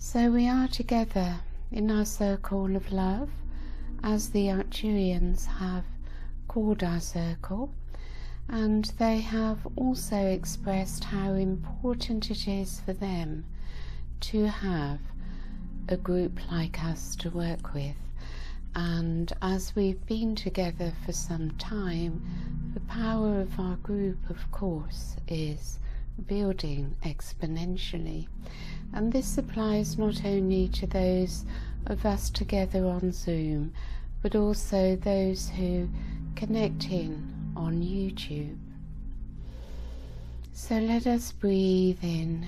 So we are together in our circle of love, as the Arcturians have called our circle, and they have also expressed how important it is for them to have a group like us to work with. And as we've been together for some time, the power of our group, of course, is building exponentially. And this applies not only to those of us together on Zoom, but also those who connect in on YouTube. So let us breathe in.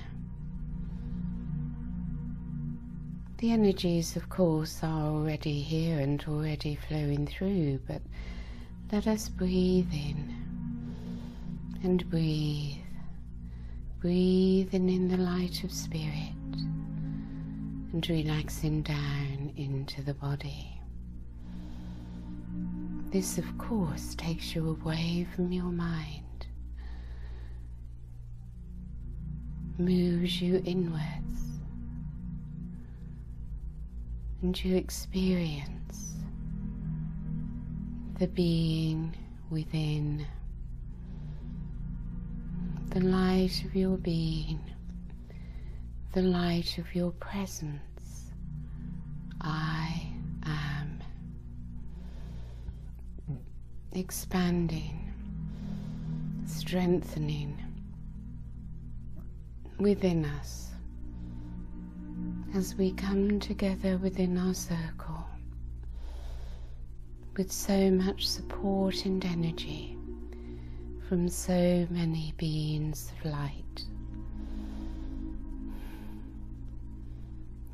The energies, of course, are already here and already flowing through, but let us breathe in and breathe. Breathing in the light of spirit and relaxing down into the body. This, of course, takes you away from your mind, moves you inwards, and you experience the being within, the light of your being, the light of your presence. I am. Expanding, strengthening within us as we come together within our circle with so much support and energy from so many beings of light.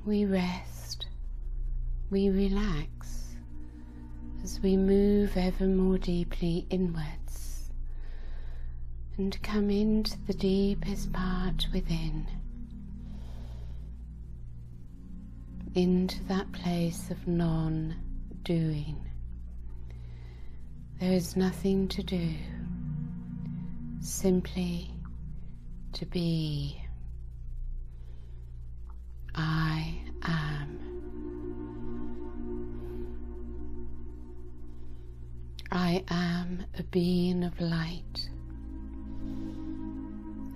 We rest, we relax as we move ever more deeply inwards and come into the deepest part within, into that place of non-doing. There is nothing to do, simply to be. I am. I am a being of light.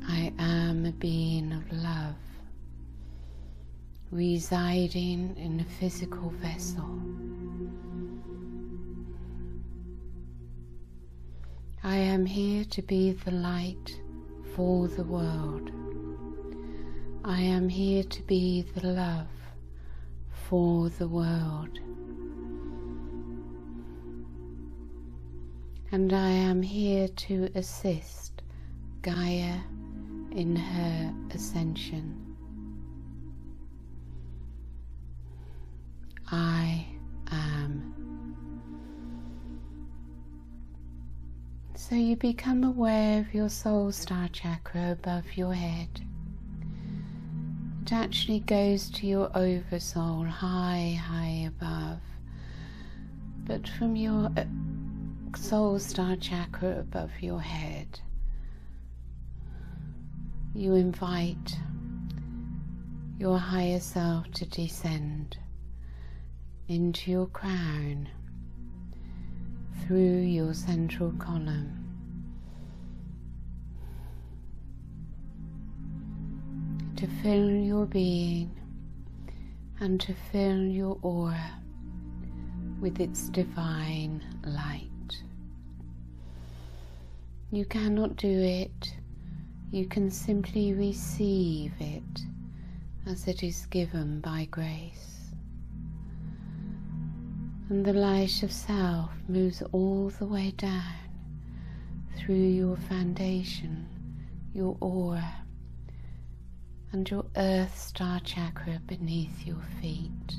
I am a being of love, residing in a physical vessel. I am here to be the light for the world. I am here to be the love for the world. And I am here to assist Gaia in her ascension. I am. So you become aware of your soul star chakra above your head. It actually goes to your oversoul, high above. But from your soul star chakra above your head, you invite your higher self to descend into your crown, through your central column, to fill your being and to fill your aura with its divine light. You cannot do it, you can simply receive it as it is given by grace. And the light of self moves all the way down through your foundation, your aura, and your earth star chakra beneath your feet.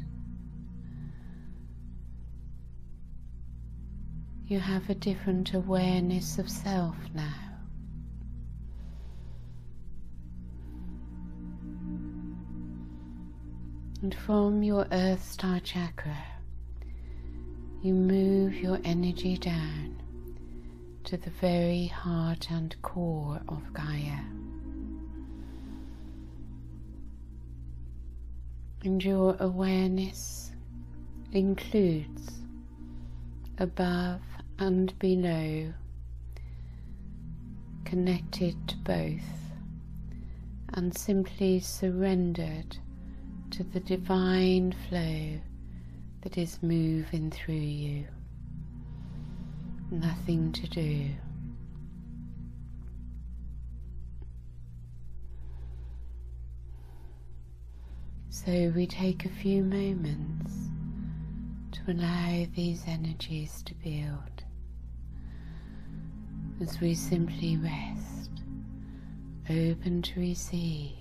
You have a different awareness of self now. And from your earth star chakra, you move your energy down to the very heart and core of Gaia. And your awareness includes above and below, connected to both, and simply surrendered to the divine flow that is moving through you. Nothing to do. So we take a few moments to allow these energies to build, as we simply rest, open to receive,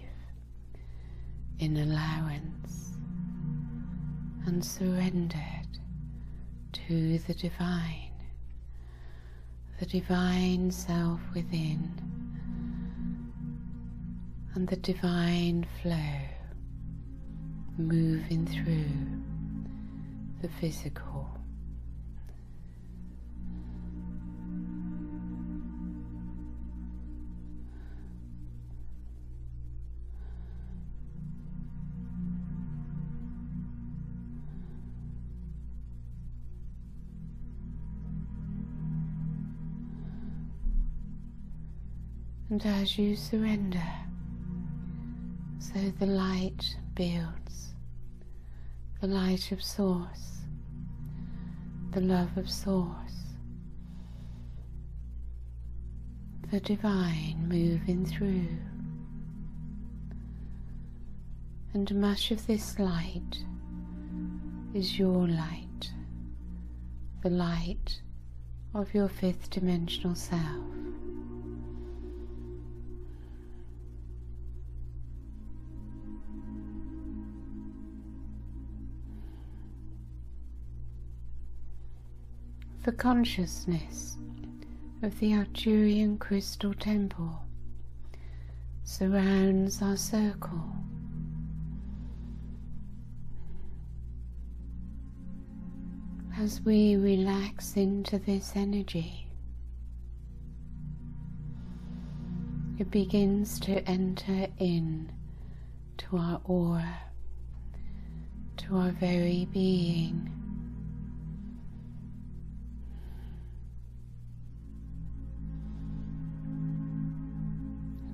in allowance and surrendered to the divine self within, and the divine flow moving through the physical. And as you surrender, so the light builds, the light of Source, the love of Source, the divine moving through. And much of this light is your light, the light of your fifth dimensional self. The consciousness of the Arcturian crystal temple surrounds our circle. As we relax into this energy, it begins to enter in to our aura, to our very being.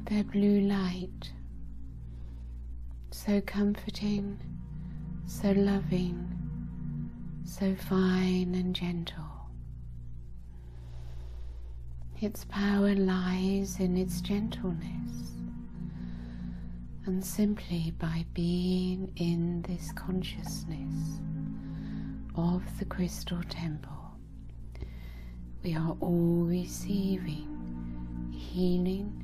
Their blue light, so comforting, so loving, so fine and gentle. Its power lies in its gentleness, and simply by being in this consciousness of the crystal temple, we are all receiving healing,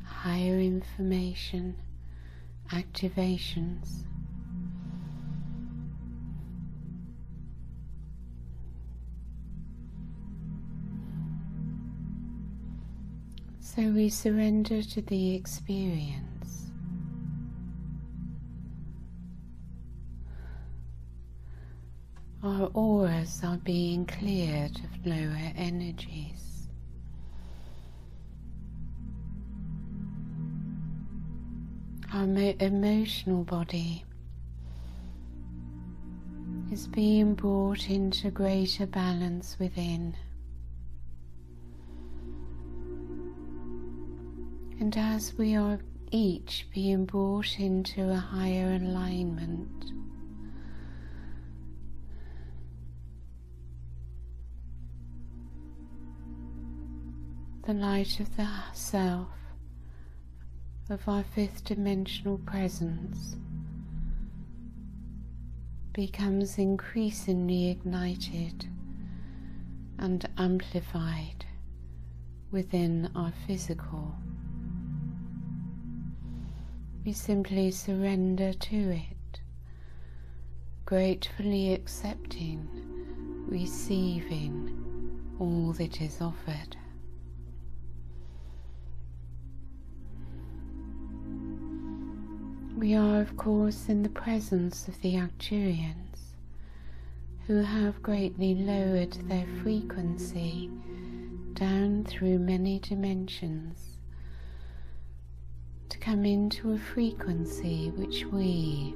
higher information, activations. So we surrender to the experience. Our auras are being cleared of lower energies. Our emotional body is being brought into greater balance within. And as we are each being brought into a higher alignment, the light of the self, of our fifth dimensional presence, becomes increasingly ignited and amplified within our physical. We simply surrender to it, gratefully accepting, receiving all that is offered. We are, of course, in the presence of the Arcturians, who have greatly lowered their frequency down through many dimensions to come into a frequency which we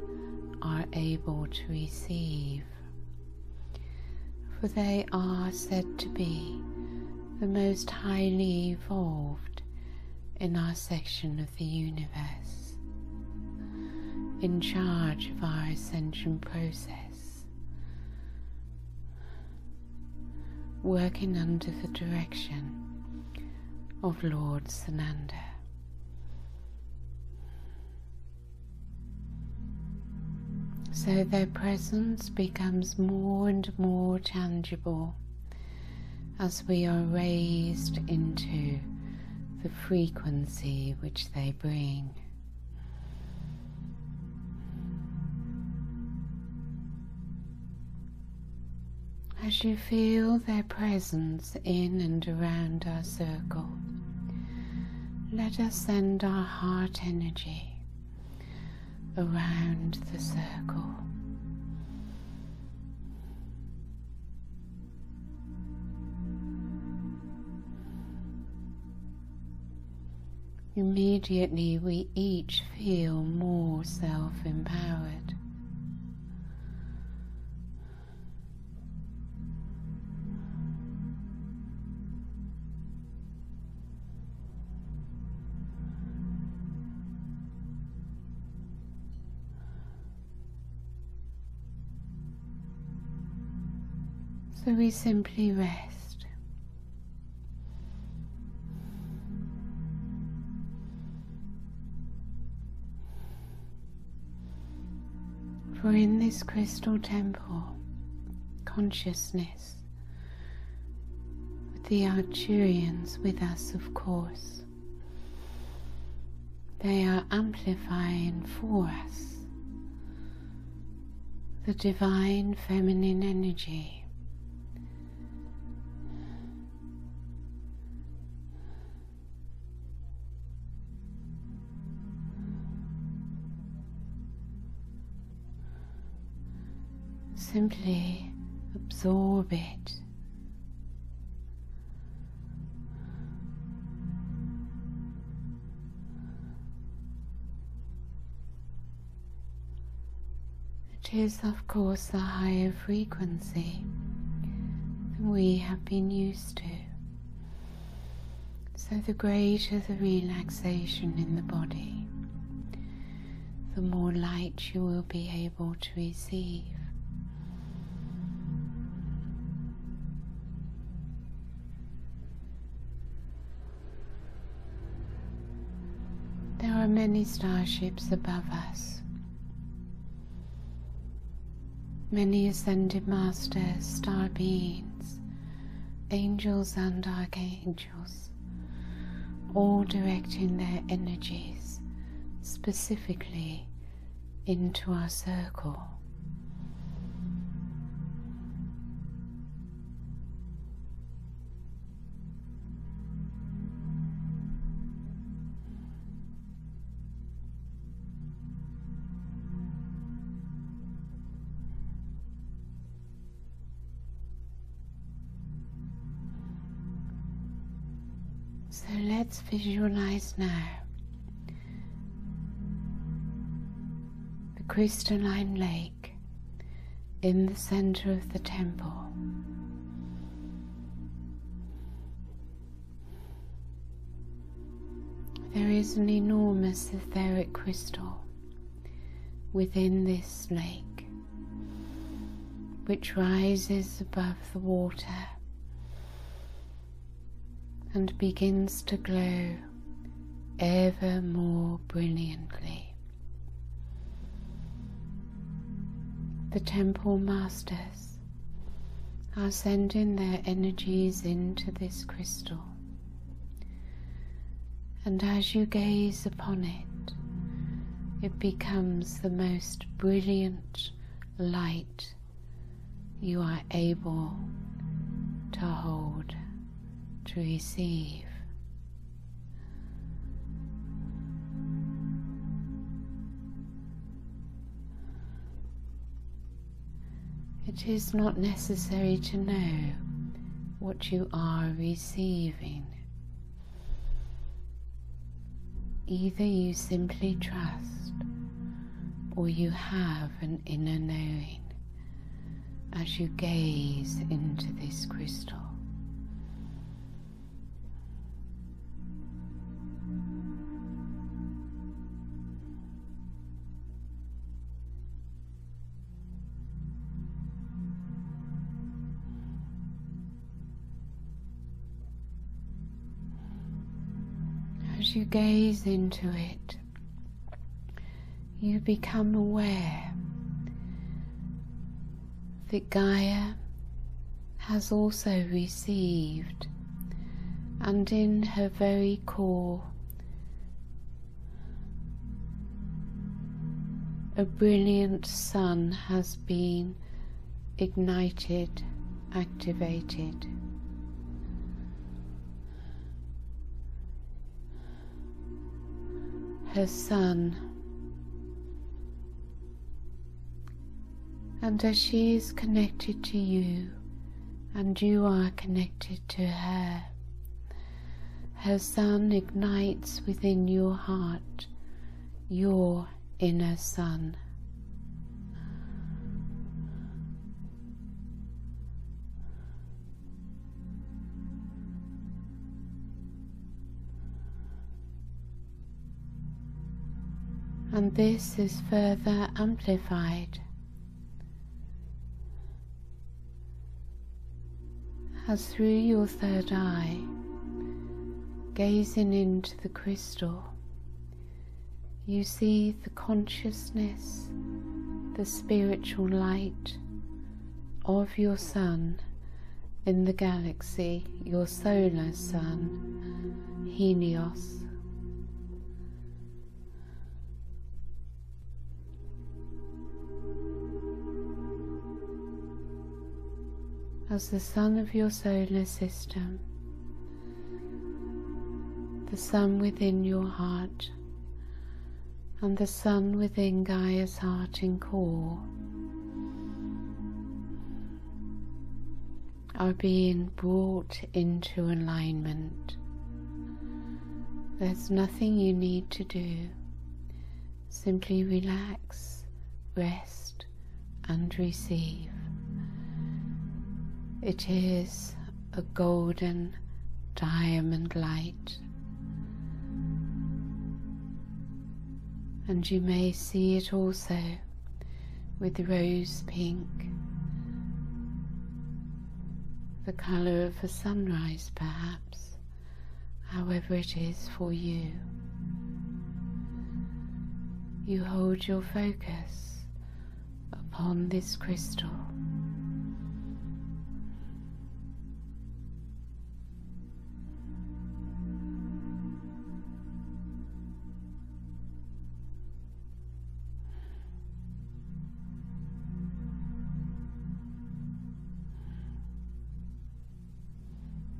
are able to receive, for they are said to be the most highly evolved in our section of the universe, in charge of our ascension process, working under the direction of Lord Sananda. So their presence becomes more and more tangible as we are raised into the frequency which they bring. As you feel their presence in and around our circle, let us send our heart energy around the circle. Immediately we each feel more self-empowered. So we simply rest. For in this crystal temple, consciousness, with the Arcturians with us, of course, they are amplifying for us the divine feminine energy. Simply absorb it. It is, of course, a higher frequency than we have been used to. So the greater the relaxation in the body, the more light you will be able to receive. There are many starships above us, many ascended masters, star beings, angels and archangels, all directing their energies specifically into our circle. So let's visualize now the crystalline lake in the center of the temple. There is an enormous etheric crystal within this lake, which rises above the water and begins to glow ever more brilliantly. The temple masters are sending their energies into this crystal, and as you gaze upon it, it becomes the most brilliant light you are able to hold, to receive. It is not necessary to know what you are receiving. Either you simply trust, or you have an inner knowing as you gaze into this crystal. As you gaze into it, you become aware that Gaia has also received, and in her very core, a brilliant sun has been ignited, activated. Her sun, and as she is connected to you and you are connected to her, her sun ignites within your heart your inner sun. And this is further amplified as through your third eye, gazing into the crystal, you see the consciousness, the spiritual light of your sun in the galaxy, your solar sun, Helios. As the sun of your solar system, the sun within your heart, and the sun within Gaia's heart and core are being brought into alignment. There's nothing you need to do. Simply relax, rest, and receive. It is a golden diamond light, and you may see it also with rose pink, the colour of a sunrise perhaps, however it is for you. You hold your focus upon this crystal.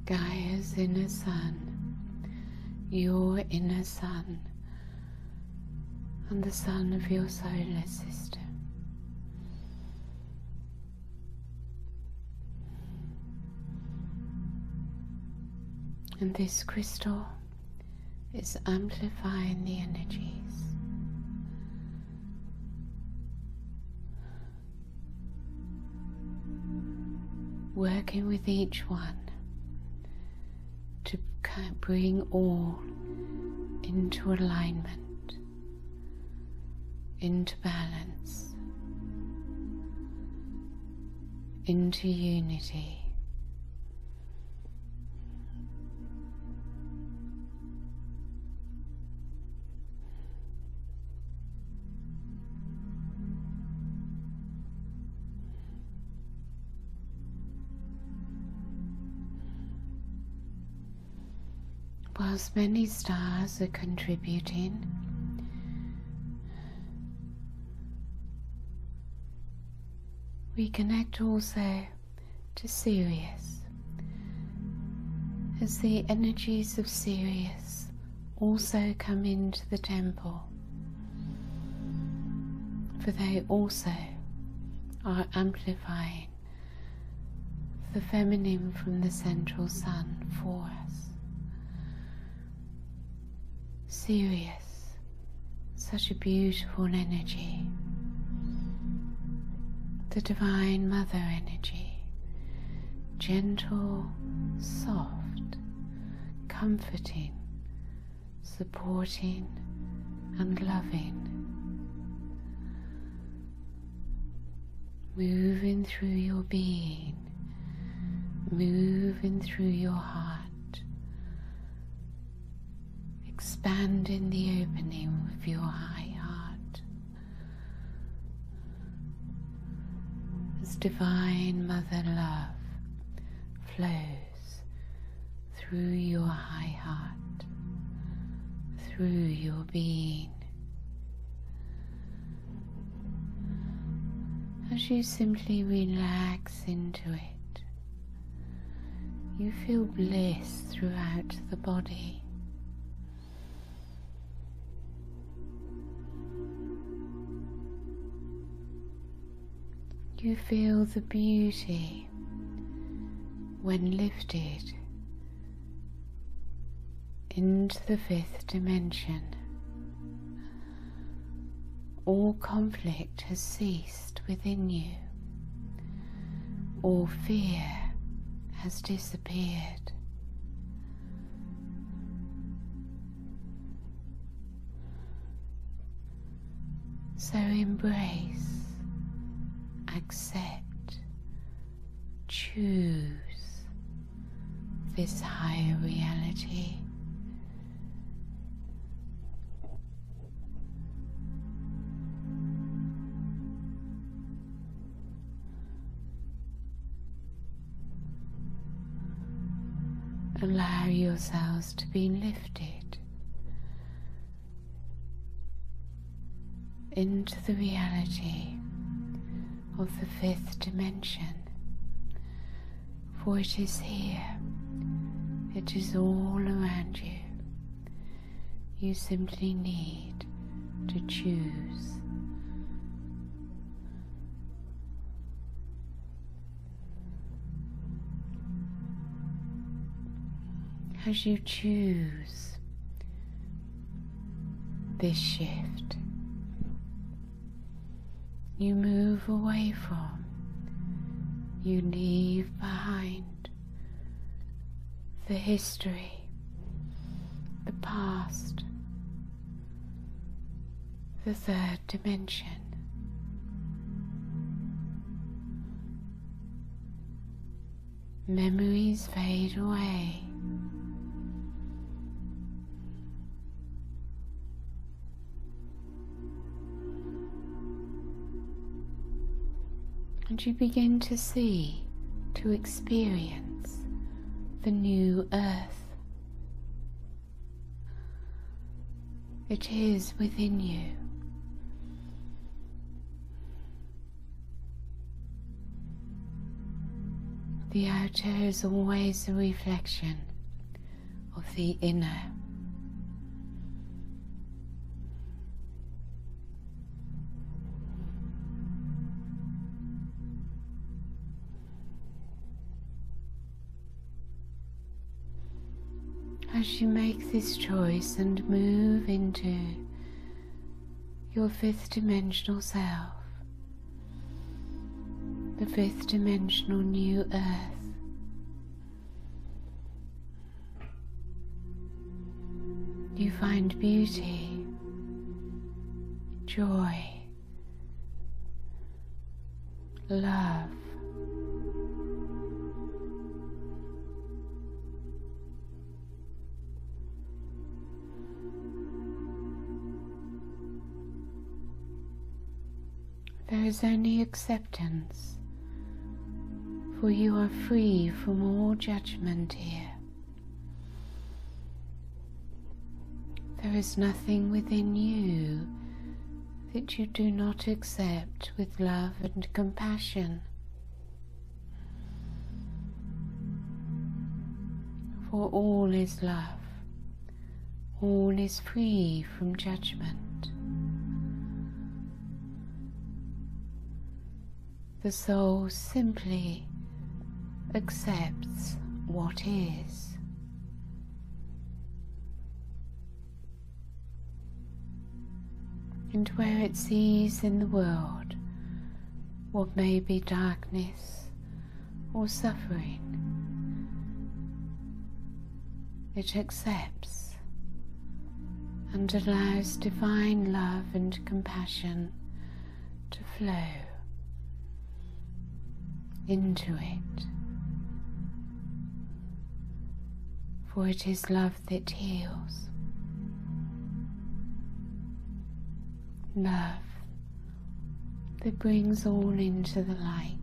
Gaia's inner sun, your inner sun, and the sun of your solar system. And this crystal is amplifying the energies. Working with each one to bring all into alignment, into balance, into unity. Whilst many stars are contributing, we connect also to Sirius, as the energies of Sirius also come into the temple, for they also are amplifying the feminine from the central sun for us. Sirius, such a beautiful energy. the Divine Mother energy, gentle, soft, comforting, supporting and loving, moving through your being, moving through your heart, expanding the opening of your high heart as Divine Mother Love flows through your high heart, through your being. As you simply relax into it, you feel bliss throughout the body. You feel the beauty when lifted into the fifth dimension. All conflict has ceased within you. All fear has disappeared. So embrace, accept, choose this higher reality. Allow yourselves to be lifted into the reality of the fifth dimension, for it is here, it is all around you. You simply need to choose. As you choose this shift, you move away from, you leave behind the history, the past, the third dimension. Memories fade away. And you begin to see, to experience the new earth. It is within you. The outer is always a reflection of the inner. As you make this choice and move into your fifth dimensional self, the fifth dimensional new earth, you find beauty, joy, love, there is only acceptance, for you are free from all judgment here. There is nothing within you that you do not accept with love and compassion. For all is love, all is free from judgment. The soul simply accepts what is. And where it sees in the world what may be darkness or suffering. It accepts and allows divine love and compassion to flow into it. For it is love that heals. Love that brings all into the light.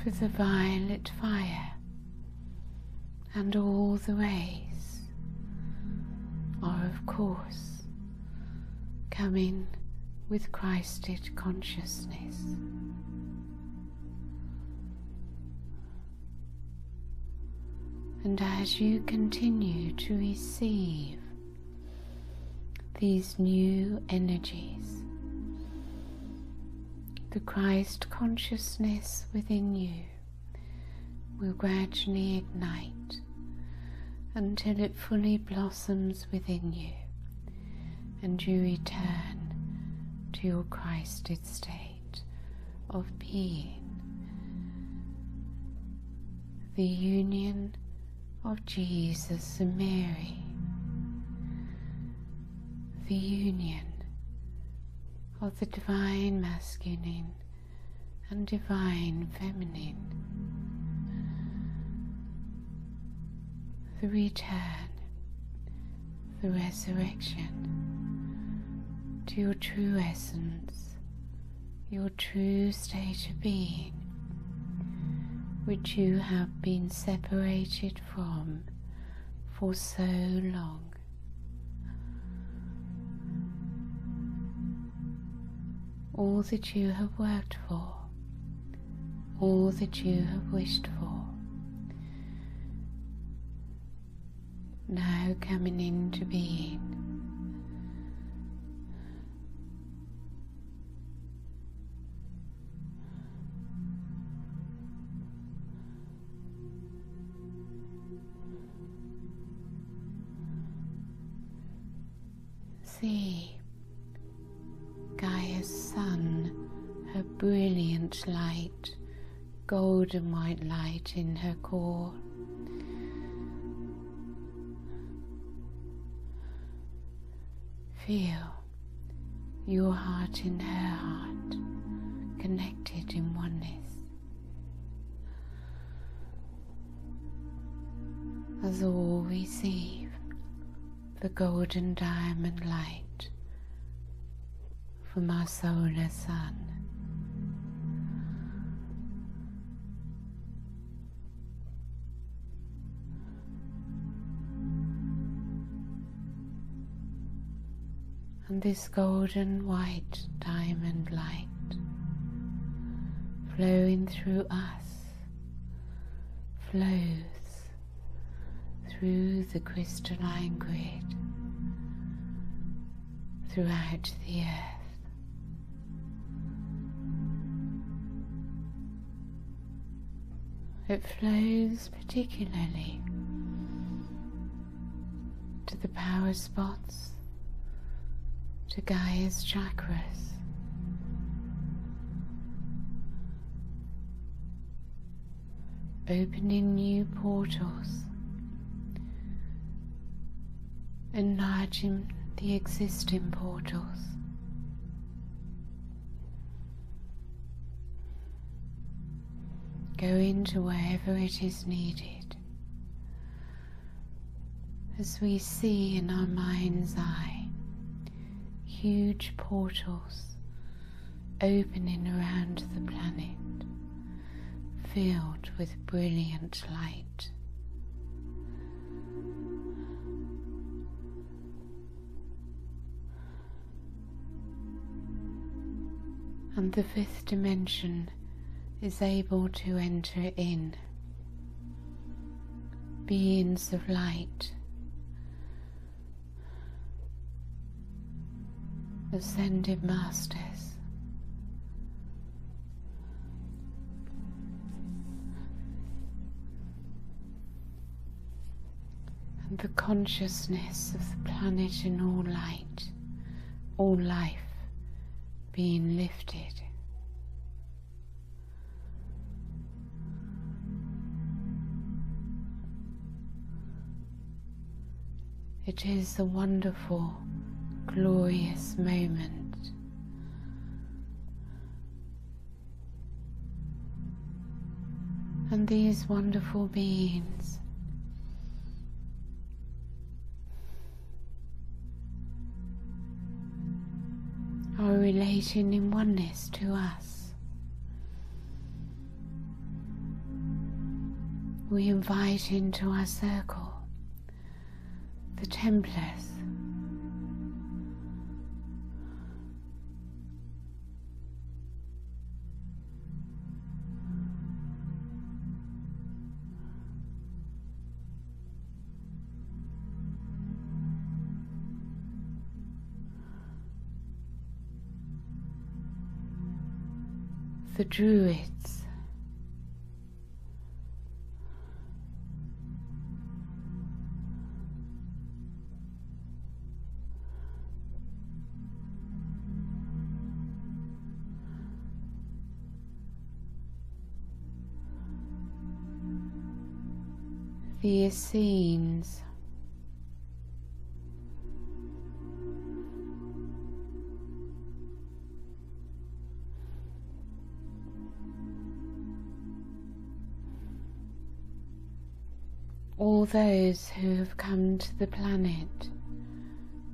For the violet fire and all the rays are, of course, coming with Christed consciousness. And as you continue to receive these new energies, the Christ consciousness within you will gradually ignite until it fully blossoms within you and you return to your Christed state of being. The union of Jesus and Mary, the union of the divine masculine and divine feminine, the return, the resurrection to your true essence, your true state of being, which you have been separated from for so long. All that you have worked for, all that you have wished for, now coming into being. See Gaia's sun, her brilliant light, golden white light in her core. Feel your heart in her heart, connected in oneness. As all receive the golden diamond light from our solar sun. And this golden white diamond light flowing through us flows through the crystalline grid throughout the earth. It flows particularly to the power spots, to Gaia's chakras, opening new portals, enlarging the existing portals. Go into wherever it is needed, as we see in our mind's eye huge portals opening around the planet, filled with brilliant light. And the fifth dimension is able to enter in, beings of light, ascended masters, and the consciousness of the planet in all light all life being lifted. It is a wonderful, glorious moment. And these wonderful beings are relating in oneness to us. We invite into our circle the Templars, the Druids, the Essenes, all those who have come to the planet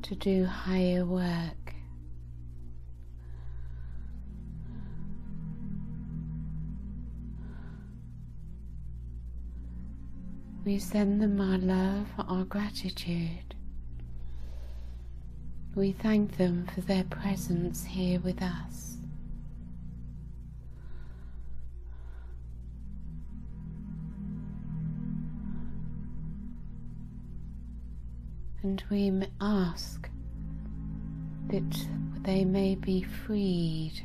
to do higher work. We send them our love, our gratitude. We thank them for their presence here with us. And we ask that they may be freed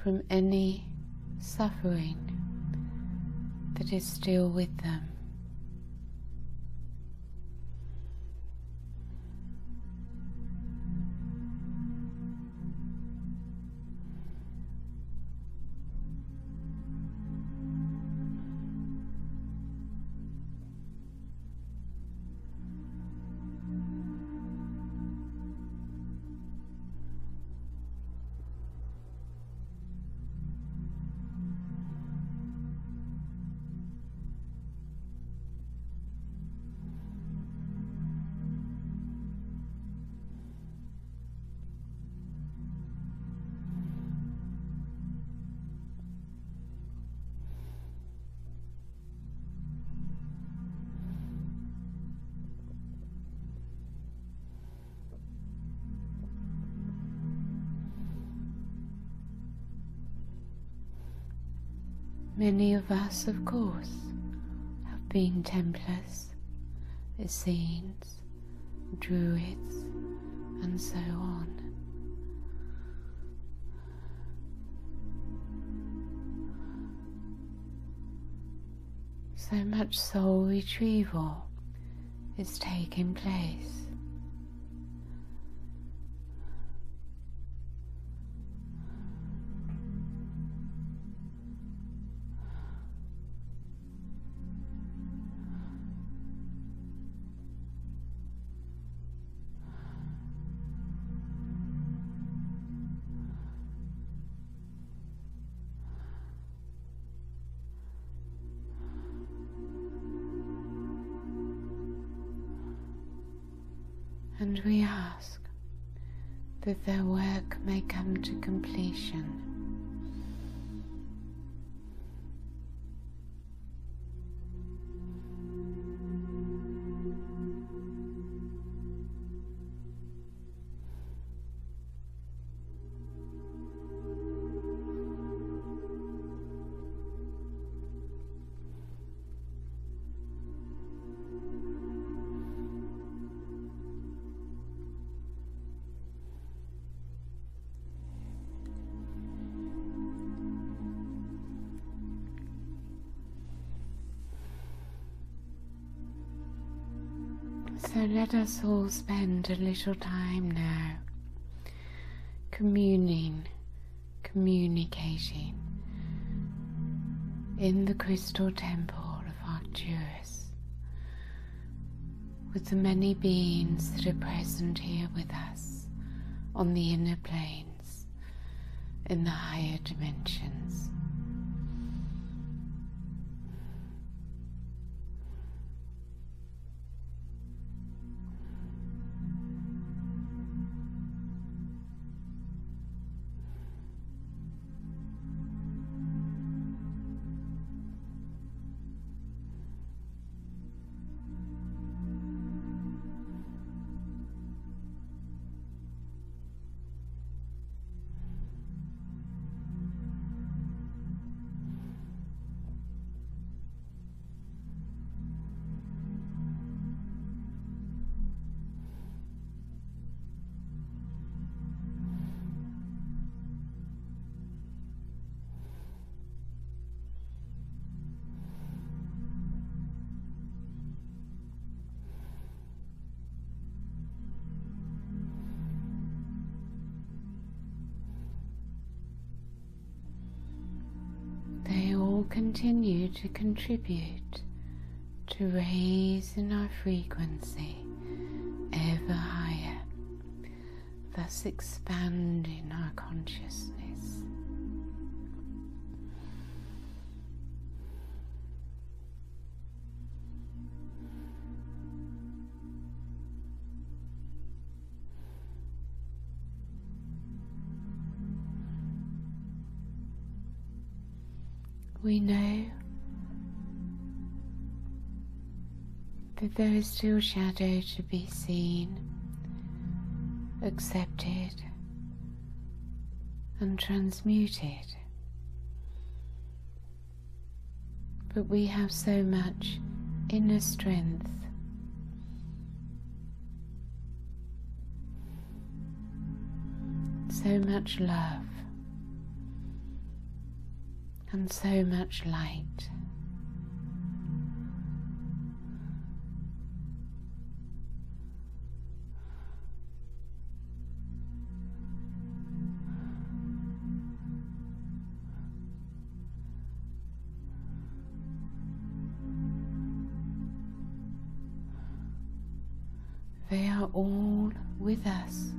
from any suffering that is still with them. Many of us, of course, have been Templars, Essenes, Druids, and so on. So much soul retrieval is taking place. And we ask that their work may come to completion. So let us all spend a little time now communicating in the crystal temple of Arcturus with the many beings that are present here with us on the inner planes in the higher dimensions. They all continue to contribute to raising our frequency ever higher, thus expanding our consciousness. We know that there is still shadow to be seen, accepted, and transmuted. But we have so much inner strength, so much love, and so much light. They are all with us.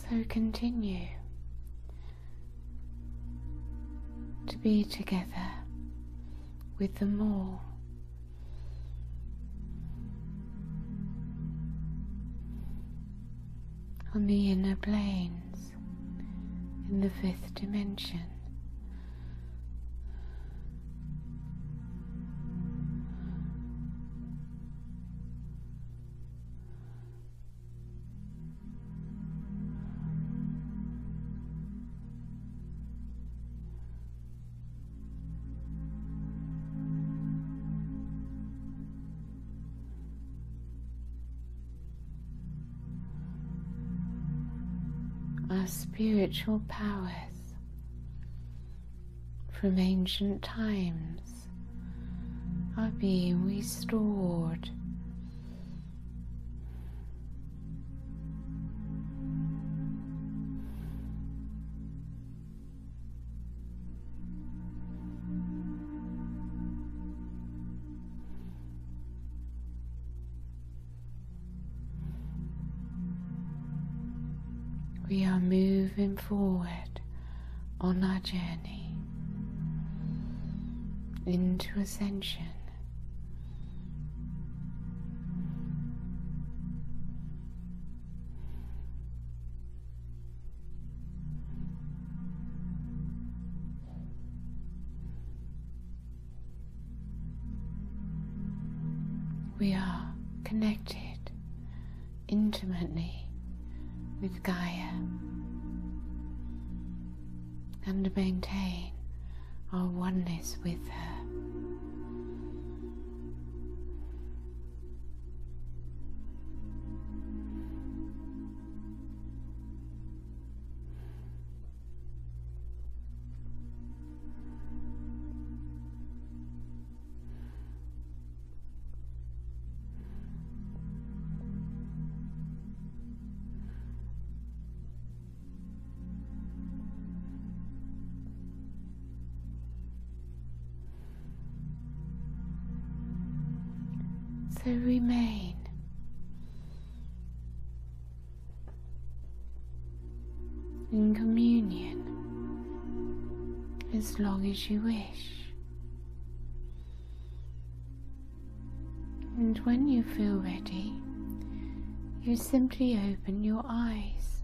So continue to be together with them all. On the inner planes in the 5th dimension. Our spiritual powers from ancient times are being restored. We are moving forward on our journey into Ascension. We are connected intimately with Gaia and maintain our oneness with her. So remain in communion as long as you wish, and when you feel ready, you simply open your eyes,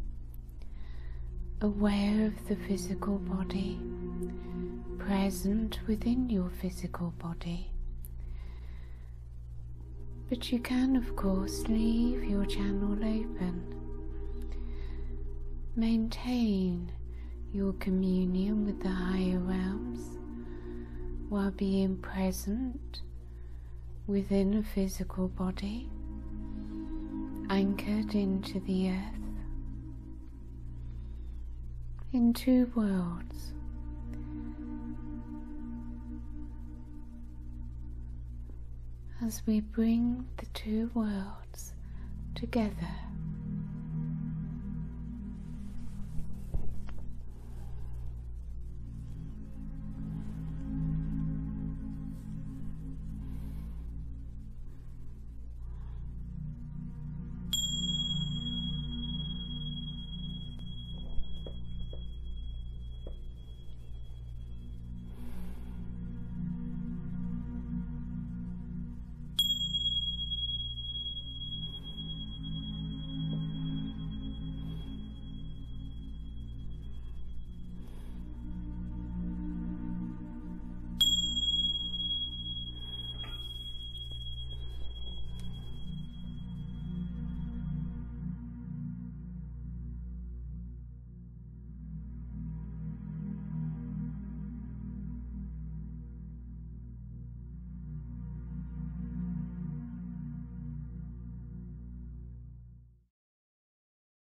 aware of the physical body, present within your physical body. But you can, of course, leave your channel open. Maintain your communion with the higher realms while being present within a physical body, anchored into the earth, in two worlds. As we bring the two worlds together